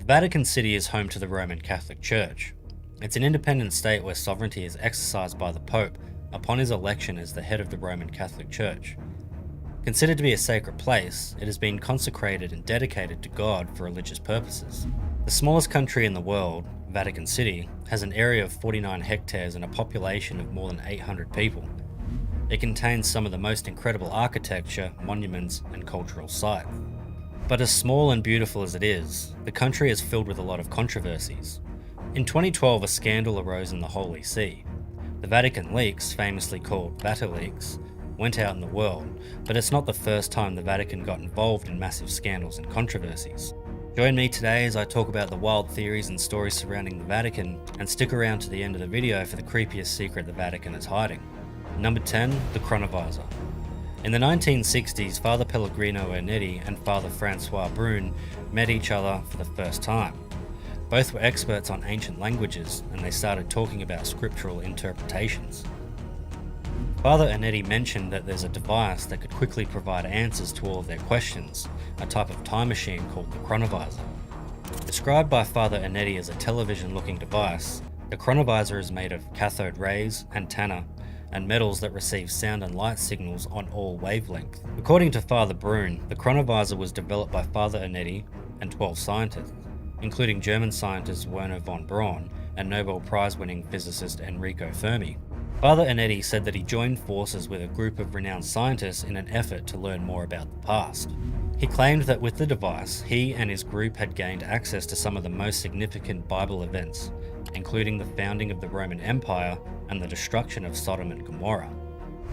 Vatican City is home to the Roman Catholic Church. It's an independent state where sovereignty is exercised by the Pope upon his election as the head of the Roman Catholic Church. Considered to be a sacred place, it has been consecrated and dedicated to God for religious purposes. The smallest country in the world, Vatican City, has an area of 49 hectares and a population of more than 800 people. It contains some of the most incredible architecture, monuments, and cultural sites. But as small and beautiful as it is, the country is filled with a lot of controversies. In 2012, a scandal arose in the Holy See. The Vatican leaks, famously called VatiLeaks, went out in the world, but it's not the first time the Vatican got involved in massive scandals and controversies. Join me today as I talk about the wild theories and stories surrounding the Vatican, and stick around to the end of the video for the creepiest secret the Vatican is hiding. Number 10. The Chronovisor. In the 1960s, Father Pellegrino Ernetti and Father Francois Brune met each other for the first time. Both were experts on ancient languages, and they started talking about scriptural interpretations. Father Ernetti mentioned that there's a device that could quickly provide answers to all of their questions, a type of time machine called the Chronovisor. Described by Father Ernetti as a television-looking device, the Chronovisor is made of cathode rays, antenna, and metals that receive sound and light signals on all wavelengths. According to Father Brune, the Chronovisor was developed by Father Ernetti and 12 scientists, including German scientist Werner von Braun and Nobel Prize-winning physicist Enrico Fermi. Father Ernetti said that he joined forces with a group of renowned scientists in an effort to learn more about the past. He claimed that with the device, he and his group had gained access to some of the most significant Bible events, including the founding of the Roman Empire and the destruction of Sodom and Gomorrah.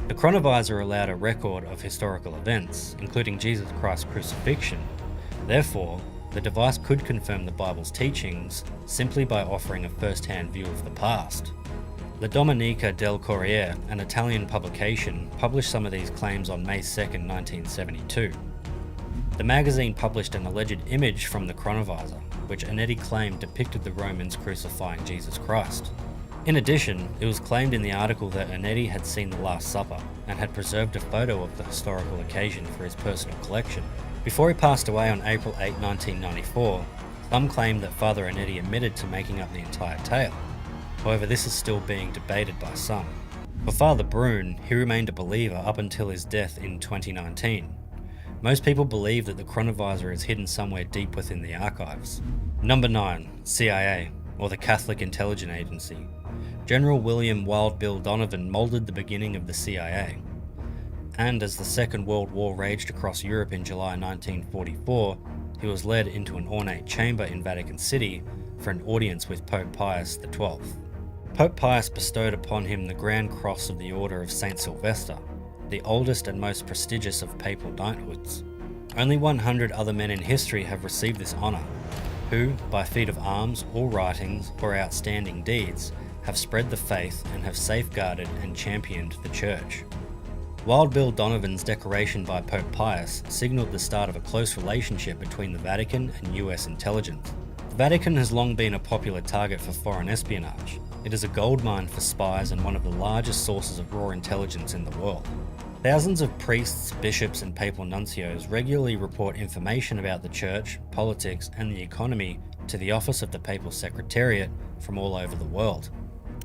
The Chronovisor allowed a record of historical events, including Jesus Christ's crucifixion. Therefore, the device could confirm the Bible's teachings simply by offering a first-hand view of the past. La Domenica del Corriere, an Italian publication, published some of these claims on May 2, 1972. The magazine published an alleged image from the Chronovisor, which Ernetti claimed depicted the Romans crucifying Jesus Christ. In addition, it was claimed in the article that Ernetti had seen the Last Supper and had preserved a photo of the historical occasion for his personal collection. Before he passed away on April 8, 1994, some claimed that Father Ernetti admitted to making up the entire tale. However, this is still being debated by some. For Father Brune, he remained a believer up until his death in 2019. Most people believe that the Chronovisor is hidden somewhere deep within the archives. Number 9. CIA, or the Catholic Intelligence Agency. General William Wild Bill Donovan moulded the beginning of the CIA. And as the Second World War raged across Europe in July 1944, he was led into an ornate chamber in Vatican City for an audience with Pope Pius XII. Pope Pius bestowed upon him the Grand Cross of the Order of St. Sylvester, the oldest and most prestigious of papal knighthoods. Only 100 other men in history have received this honour, who, by feat of arms or writings or outstanding deeds, have spread the faith and have safeguarded and championed the Church. Wild Bill Donovan's decoration by Pope Pius signalled the start of a close relationship between the Vatican and US intelligence. The Vatican has long been a popular target for foreign espionage. It is a goldmine for spies and one of the largest sources of raw intelligence in the world. Thousands of priests, bishops, and papal nuncios regularly report information about the Church, politics, and the economy to the Office of the Papal Secretariat from all over the world.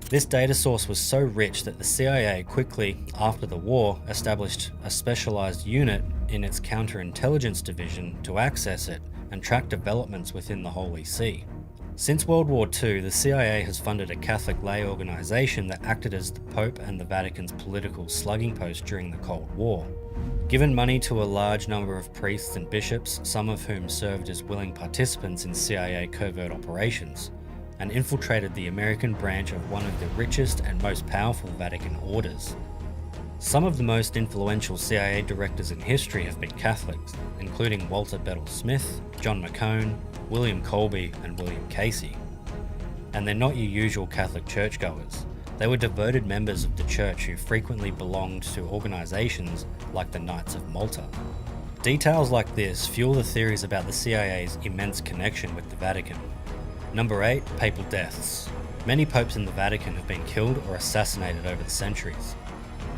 This data source was so rich that the CIA quickly, after the war, established a specialized unit in its counterintelligence division to access it and track developments within the Holy See. Since World War II, the CIA has funded a Catholic lay organization that acted as the Pope and the Vatican's political slugging post during the Cold War. Given money to a large number of priests and bishops, some of whom served as willing participants in CIA covert operations, and infiltrated the American branch of one of the richest and most powerful Vatican orders. Some of the most influential CIA directors in history have been Catholics, including Walter Bedell Smith, John McCone, William Colby, and William Casey. And they're not your usual Catholic churchgoers. They were devoted members of the Church who frequently belonged to organizations like the Knights of Malta. Details like this fuel the theories about the CIA's immense connection with the Vatican. Number 8. Papal deaths. Many popes in the Vatican have been killed or assassinated over the centuries.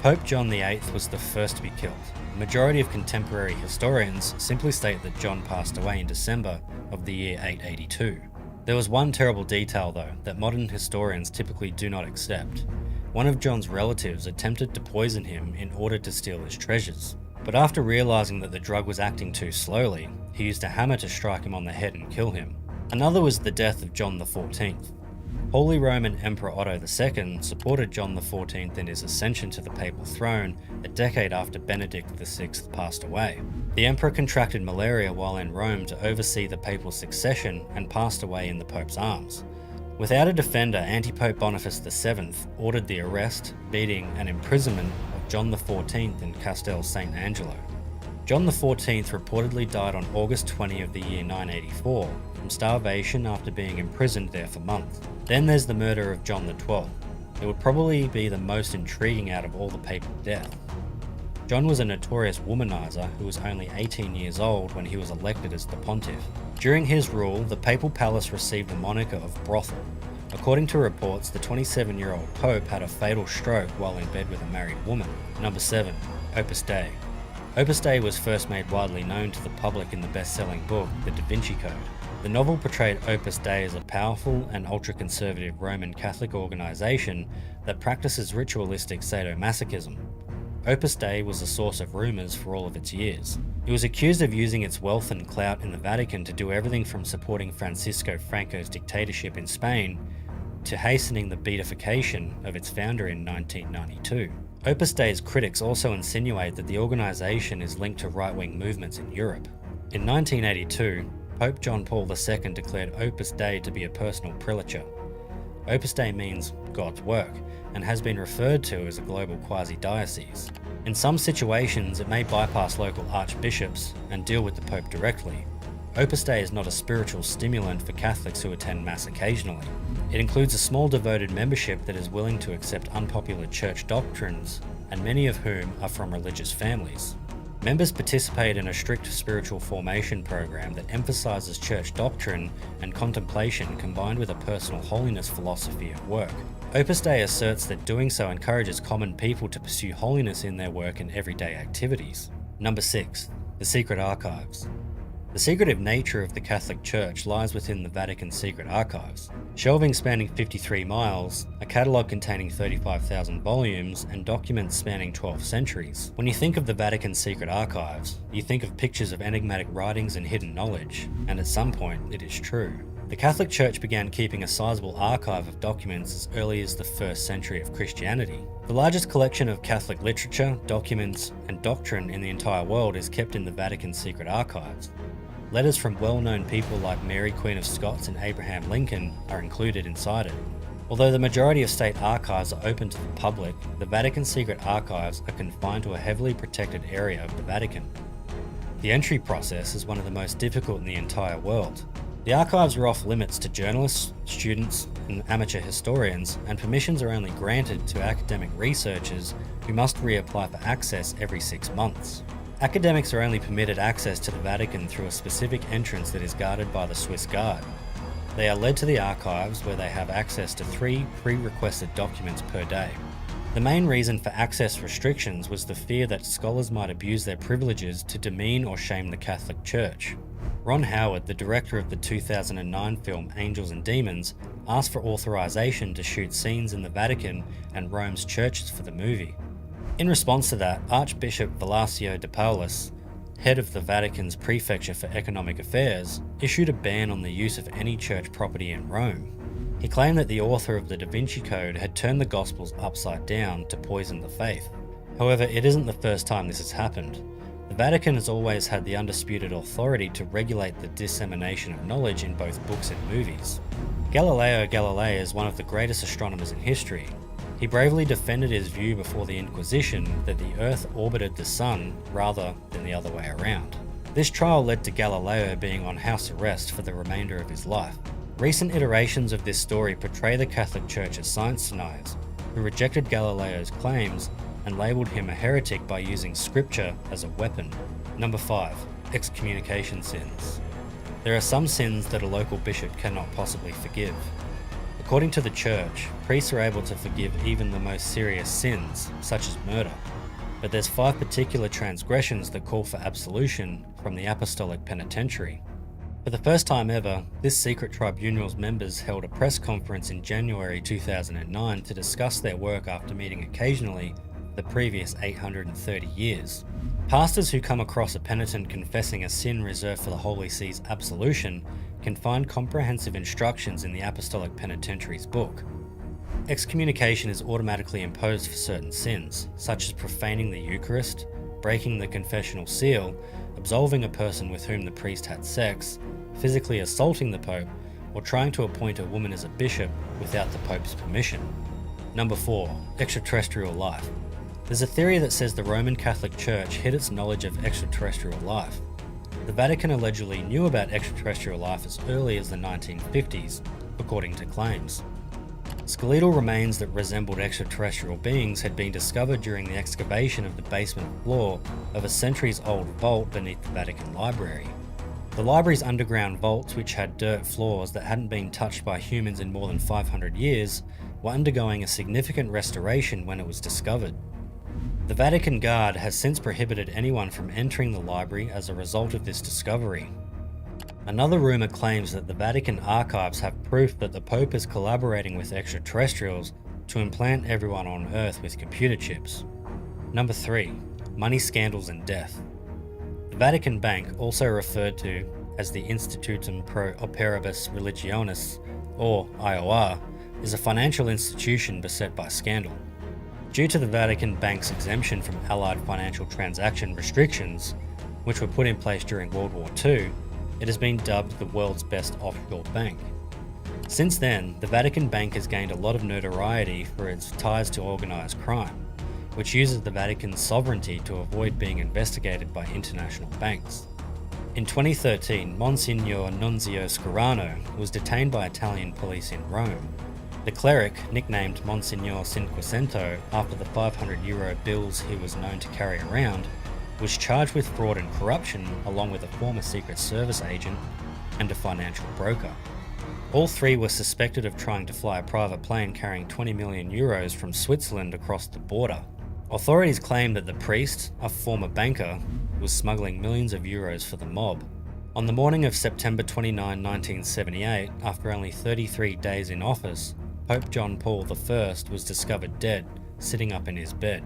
Pope John VIII was the first to be killed. The majority of contemporary historians simply state that John passed away in December of the year 882. There was one terrible detail though that modern historians typically do not accept. One of John's relatives attempted to poison him in order to steal his treasures, but after realizing that the drug was acting too slowly, he used a hammer to strike him on the head and kill him. Another was the death of John XIV. Holy Roman Emperor Otto II supported John XIV in his ascension to the papal throne a decade after Benedict VI passed away. The emperor contracted malaria while in Rome to oversee the papal succession and passed away in the Pope's arms. Without a defender, Anti-Pope Boniface VII ordered the arrest, beating, and imprisonment of John XIV in Castel St. Angelo. John XIV reportedly died on August 20 of the year 984 from starvation after being imprisoned there for months. Then there's the murder of John XII. It would probably be the most intriguing out of all the papal deaths. John was a notorious womanizer who was only 18 years old when he was elected as the pontiff. During his rule, the papal palace received the moniker of brothel. According to reports, the 27-year-old pope had a fatal stroke while in bed with a married woman. Number 7. Opus Dei. Opus Dei was first made widely known to the public in the best-selling book, The Da Vinci Code. The novel portrayed Opus Dei as a powerful and ultra-conservative Roman Catholic organization that practices ritualistic sadomasochism. Opus Dei was a source of rumors for all of its years. It was accused of using its wealth and clout in the Vatican to do everything from supporting Francisco Franco's dictatorship in Spain to hastening the beatification of its founder in 1992. Opus Dei's critics also insinuate that the organization is linked to right-wing movements in Europe. In 1982, Pope John Paul II declared Opus Dei to be a personal prelature. Opus Dei means God's work, and has been referred to as a global quasi-diocese. In some situations, it may bypass local archbishops and deal with the Pope directly. Opus Dei is not a spiritual stimulant for Catholics who attend Mass occasionally. It includes a small devoted membership that is willing to accept unpopular church doctrines, and many of whom are from religious families. Members participate in a strict spiritual formation program that emphasizes church doctrine and contemplation combined with a personal holiness philosophy at work. Opus Dei asserts that doing so encourages common people to pursue holiness in their work and everyday activities. Number 6. The Secret Archives. The secretive nature of the Catholic Church lies within the Vatican Secret Archives. Shelving spanning 53 miles, a catalogue containing 35,000 volumes, and documents spanning 12 centuries. When you think of the Vatican Secret Archives, you think of pictures of enigmatic writings and hidden knowledge, and at some point it is true. The Catholic Church began keeping a sizable archive of documents as early as the 1st century of Christianity. The largest collection of Catholic literature, documents, and doctrine in the entire world is kept in the Vatican Secret Archives. Letters from well-known people like Mary, Queen of Scots, and Abraham Lincoln are included inside it. Although the majority of state archives are open to the public, the Vatican Secret Archives are confined to a heavily protected area of the Vatican. The entry process is one of the most difficult in the entire world. The archives are off limits to journalists, students, and amateur historians, and permissions are only granted to academic researchers who must reapply for access every 6 months. Academics are only permitted access to the Vatican through a specific entrance that is guarded by the Swiss Guard. They are led to the archives where they have access to 3 pre-requested documents per day. The main reason for access restrictions was the fear that scholars might abuse their privileges to demean or shame the Catholic Church. Ron Howard, the director of the 2009 film Angels and Demons, asked for authorization to shoot scenes in the Vatican and Rome's churches for the movie. In response to that, Archbishop Velasio de Paulus, head of the Vatican's Prefecture for Economic Affairs, issued a ban on the use of any church property in Rome. He claimed that the author of the Da Vinci Code had turned the Gospels upside down to poison the faith. However, it isn't the first time this has happened. The Vatican has always had the undisputed authority to regulate the dissemination of knowledge in both books and movies. Galileo Galilei is one of the greatest astronomers in history. He bravely defended his view before the Inquisition that the Earth orbited the Sun rather than the other way around. This trial led to Galileo being on house arrest for the remainder of his life. Recent iterations of this story portray the Catholic Church as science deniers, who rejected Galileo's claims and labelled him a heretic by using scripture as a weapon. Number 5. Excommunication sins. There are some sins that a local bishop cannot possibly forgive. The According to the Church, priests are able to forgive even the most serious sins, such as murder, but there's 5 particular transgressions that call for absolution from the Apostolic Penitentiary. For the first time ever, this secret tribunal's members held a press conference in January 2009 to discuss their work after meeting occasionally for the previous 830 years. Pastors who come across a penitent confessing a sin reserved for the Holy See's absolution can find comprehensive instructions in the Apostolic Penitentiary's book. Excommunication is automatically imposed for certain sins, such as profaning the Eucharist, breaking the confessional seal, absolving a person with whom the priest had sex, physically assaulting the Pope, or trying to appoint a woman as a bishop without the Pope's permission. Number 4. Extraterrestrial life. There's a theory that says the Roman Catholic Church hid its knowledge of extraterrestrial life. The Vatican allegedly knew about extraterrestrial life as early as the 1950s, according to claims. Skeletal remains that resembled extraterrestrial beings had been discovered during the excavation of the basement floor of a centuries-old vault beneath the Vatican Library. The library's underground vaults, which had dirt floors that hadn't been touched by humans in more than 500 years, were undergoing a significant restoration when it was discovered. The Vatican Guard has since prohibited anyone from entering the library as a result of this discovery. Another rumour claims that the Vatican archives have proof that the Pope is collaborating with extraterrestrials to implant everyone on Earth with computer chips. Number 3. Money scandals and death. The Vatican Bank, also referred to as the Institutum Pro Operibus Religionis, or IOR, is a financial institution beset by scandal. Due to the Vatican Bank's exemption from Allied financial transaction restrictions, which were put in place during World War II, it has been dubbed the world's best offshore bank. Since then, the Vatican Bank has gained a lot of notoriety for its ties to organised crime, which uses the Vatican's sovereignty to avoid being investigated by international banks. In 2013, Monsignor Nunzio Scarano was detained by Italian police in Rome. The cleric, nicknamed Monsignor Cinquecento after the €500 bills he was known to carry around, was charged with fraud and corruption along with a former Secret Service agent and a financial broker. All 3 were suspected of trying to fly a private plane carrying €20 million from Switzerland across the border. Authorities claim that the priest, a former banker, was smuggling millions of euros for the mob. On the morning of September 29, 1978, after only 33 days in office, Pope John Paul I was discovered dead, sitting up in his bed.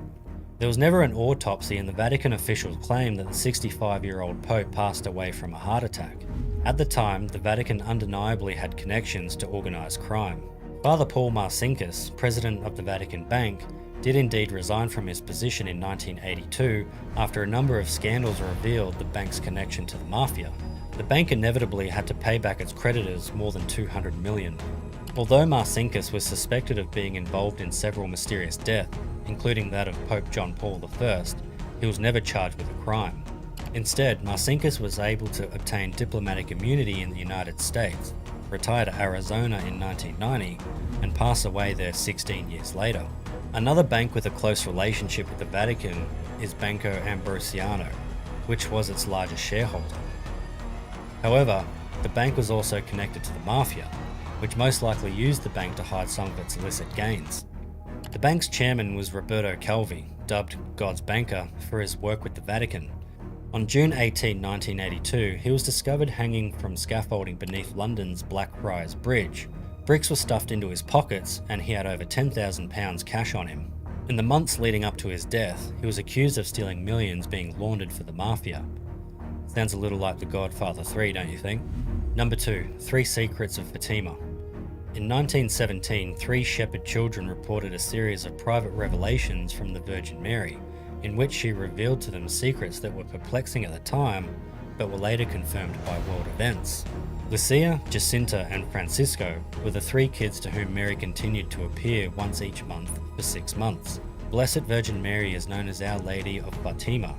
There was never an autopsy, and the Vatican officials claimed that the 65-year-old Pope passed away from a heart attack. At the time, the Vatican undeniably had connections to organised crime. Father Paul Marcinkus, president of the Vatican Bank, did indeed resign from his position in 1982 after a number of scandals revealed the bank's connection to the mafia. The bank inevitably had to pay back its creditors more than $200 million. Although Marcinkus was suspected of being involved in several mysterious deaths, including that of Pope John Paul I, he was never charged with a crime. Instead, Marcinkus was able to obtain diplomatic immunity in the United States, retire to Arizona in 1990, and pass away there 16 years later. Another bank with a close relationship with the Vatican is Banco Ambrosiano, which was its largest shareholder. However, the bank was also connected to the mafia, which most likely used the bank to hide some of its illicit gains. The bank's chairman was Roberto Calvi, dubbed God's Banker for his work with the Vatican. On June 18, 1982, he was discovered hanging from scaffolding beneath London's Blackfriars Bridge. Bricks were stuffed into his pockets, and he had over £10,000 cash on him. In the months leading up to his death, he was accused of stealing millions being laundered for the mafia. Sounds a little like The Godfather 3, don't you think? Number 2. 3 Secrets of Fatima. In 1917, 3 shepherd children reported a series of private revelations from the Virgin Mary, in which she revealed to them secrets that were perplexing at the time, but were later confirmed by world events. Lucia, Jacinta, and Francisco were the 3 kids to whom Mary continued to appear once each month for 6 months. Blessed Virgin Mary is known as Our Lady of Fatima,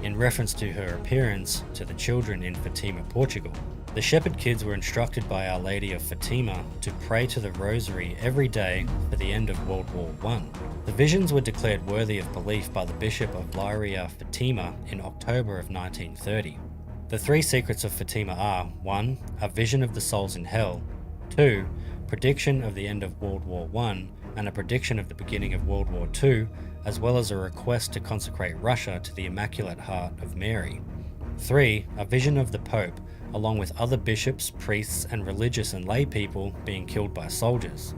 in reference to her appearance to the children in Fatima, Portugal. The shepherd kids were instructed by Our Lady of Fatima to pray to the Rosary every day for the end of World War I. The visions were declared worthy of belief by the Bishop of Leiria Fatima in October of 1930. The 3 secrets of Fatima are: 1. A vision of the souls in hell. 2. prediction of the end of World War I, and a prediction of the beginning of World War II, as well as a request to consecrate Russia to the Immaculate Heart of Mary. 3. A vision of the Pope, along with other bishops, priests, and religious and lay people being killed by soldiers.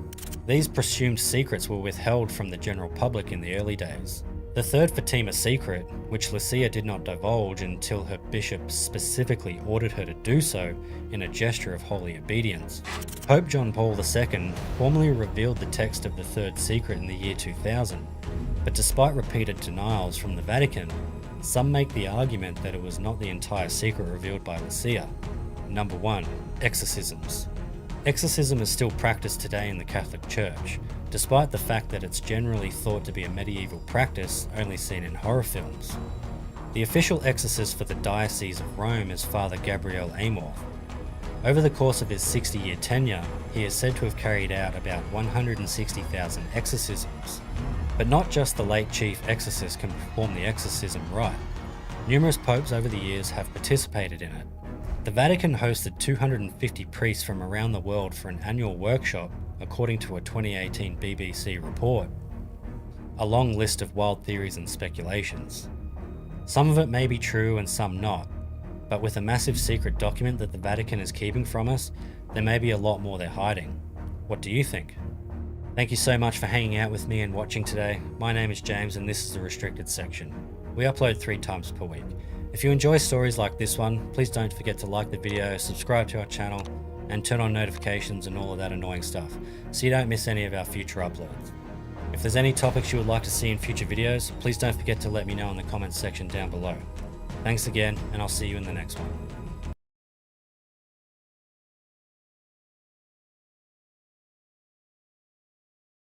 These presumed secrets were withheld from the general public in the early days. The third Fatima secret, which Lucia did not divulge until her bishop specifically ordered her to do so in a gesture of holy obedience. Pope John Paul II formally revealed the text of the third secret in the year 2000, but despite repeated denials from the Vatican, some make the argument that it was not the entire secret revealed by Lucia. Number 1. Exorcisms. Exorcism is still practiced today in the Catholic Church, despite the fact that it's generally thought to be a medieval practice only seen in horror films. The official exorcist for the Diocese of Rome is Father Gabriel Amorth. Over the course of his 60-year tenure, he is said to have carried out about 160,000 exorcisms. But not just the late chief exorcist can perform the exorcism right. Numerous popes over the years have participated in it. The Vatican hosted 250 priests from around the world for an annual workshop, according to a 2018 BBC report. A long list of wild theories and speculations. Some of it may be true and some not, but with a massive secret document that the Vatican is keeping from us, there may be a lot more they're hiding. What do you think? Thank you so much for hanging out with me and watching today. My name is James and this is the Restricted Section. We upload 3 times per week. If you enjoy stories like this one, please don't forget to like the video, subscribe to our channel, and turn on notifications and all of that annoying stuff, so you don't miss any of our future uploads. If there's any topics you would like to see in future videos, please don't forget to let me know in the comments section down below. Thanks again, and I'll see you in the next one.